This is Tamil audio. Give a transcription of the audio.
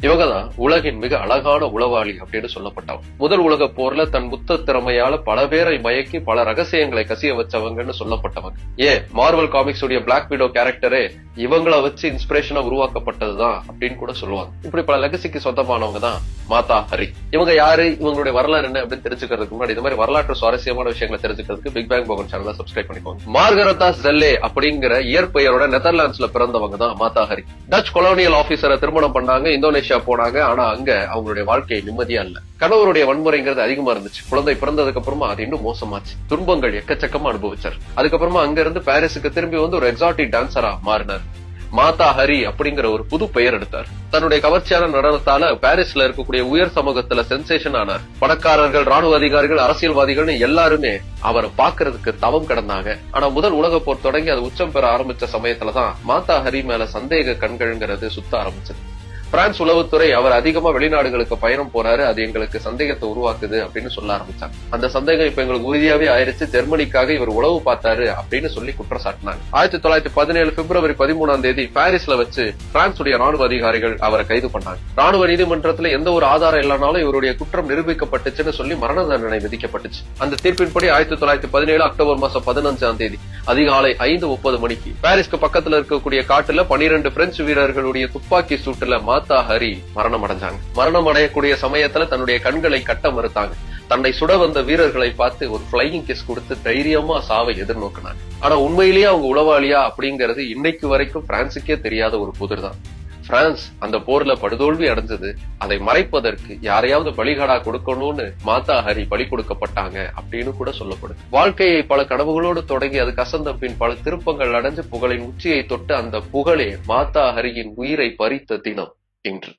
இவங்கதான் உலகின் மிக அழகான உளவாளி அப்படின்னு சொல்லப்பட்டவங்க. முதல் உலக போர்ல தன் புத்த திறமையால பல பேரை மயக்கி பல ரகசியங்களை கசிய வச்சவங்கன்னு சொல்லப்பட்டவங்க. மார்வல் காமிக்ஸ் உடைய பிளாக் விடோ கேரக்டரே இவங்கள வச்சு இன்ஸ்பிரேஷனா உருவாக்கப்பட்டதுதான் அப்படின்னு கூட சொல்லுவாங்க. இப்படி பல லெகசிக்கு சொந்தமானவங்க தான் மாதா ஹரி. இவங்க யாரு, இவங்களுடைய வரலாறு என்ன அப்படின்னு தெரிஞ்சுக்கிறதுக்கு முன்னாடி இந்த மாதிரி வரலாற்று சுவாரஸ்யமான விஷயங்களை தெரிஞ்சுக்கிறதுக்கு பிக் பேங் போகன் சேனலை சப்ஸ்கிரைப் பண்ணிக்கோங்க. மார்கரெத்தா ஜெல்லே அப்படிங்கிற இயற்பெயரோட நெதர்லாண்ட்ஸ்ல பிறந்தவங்க தான் மாதா ஹரி. டச் கொலோனியல் ஆபீசரை திருமணம் பண்ணாங்க, இந்தோனேஷியா போனாங்க. ஆனா அங்க அவங்களுடைய வாழ்க்கை நிம்மதியா இல்ல. கணவருடைய வன்முறைங்கிறது அதிகமா இருந்துச்சு. குழந்தை பிறந்ததுக்கு அப்புறமா அது இன்னும் மோசமாச்சு. துன்பங்கள் எக்கச்சக்கமா அனுபவிச்சார். அதுக்கப்புறமா அங்க இருந்து பாரிஸுக்கு திரும்பி வந்து ஒரு எக்ஸாட்டிக் டான்சரா மாறினார். மாதா ஹரி அப்படிங்கிற ஒரு புது பெயர் எடுத்தார். தன்னுடைய கவர்ச்சியான நடனத்தால பாரிஸ்ல இருக்கக்கூடிய உயர் சமூகத்துல சென்சேஷன் ஆனார். பணக்காரர்கள், ராணுவ அதிகாரிகள், அரசியல்வாதிகள் எல்லாருமே அவரை பாக்குறதுக்கு தவம் கிடந்தாங்க. ஆனா முதல் உலக போர் தொடங்கி அது உச்சம் பெற ஆரம்பிச்ச சமயத்துலதான் மாதா ஹரி மேல சந்தேக கண்கள்ங்கிறது சுத்த ஆரம்பிச்சது. பிரான்ஸ் உளவுத்துறை அவர் அதிகமா வெளிநாடுகளுக்கு பயணம் போறாரு, அது எங்களுக்கு சந்தேகத்தை உருவாக்குது அப்படின்னு சொல்ல ஆரம்பிச்சாங்க. அந்த சந்தேகம் இப்ப எங்களுக்கு உறுதியாவே ஆயிருச்சு. ஜெர்மனிக்காக இவர் உளவு பார்த்தாரு அப்படின்னு சொல்லி குற்றம் சாட்டினாங்க. 1917 பிப்ரவரி 13 பாரிஸ்ல வச்சு பிரான்ஸ் உடைய ராணுவ அதிகாரிகள் அவரை கைது பண்ணாங்க. ராணுவ நீதிமன்றத்துல எந்த ஒரு ஆதாரம் இல்லைனாலும் இவருடைய குற்றம் நிரூபிக்கப்பட்டுச்சுன்னு சொல்லி மரண தண்டனை விதிக்கப்பட்டுச்சு. அந்த தீர்ப்பின்படி 1917 அக்டோபர் மாசம் 15 அதிகாலை 5:30 மணிக்கு பாரிஸ்க்கு பக்கத்துல இருக்கக்கூடிய காட்டுல 12 பிரெஞ்சு வீரர்களுடைய துப்பாக்கி சூட்டுல மாதா ஹரி மரணம் அடைஞ்சாங்க. மரணம் அடையக்கூடிய சமயத்துல தன்னுடைய கண்களை கட்ட மறுத்தாங்க. தன்னை சுட வந்த வீரர்களை பார்த்து ஒரு பிளையிங் கிஸ் கொடுத்து தைரியமா சாவை எதிர்நோக்கினாங்க. ஆனா உண்மையிலேயே அவங்க உளவாளியா அப்படிங்கிறது இன்னைக்கு வரைக்கும் பிரான்சுக்கே தெரியாத ஒரு புதிர் தான். பிரான்ஸ் அந்த போர்ல படுதோல்வி அடைஞ்சது. அதை மறைப்பதற்கு யாரையாவது பலிகடா கொடுக்கணும்னு மாதா ஹரி பலி கொடுக்கப்பட்டாங்க அப்படின்னு கூட சொல்லப்படுது. வாழ்க்கையை பல கனவுகளோடு தொடங்கி அது கசந்த பின் பல திருப்பங்கள் அடைஞ்சு புகழின் உச்சியை தொட்டு அந்த புகழே மாதா ஹரியின் உயிரை பறித்த தினம் இன்று.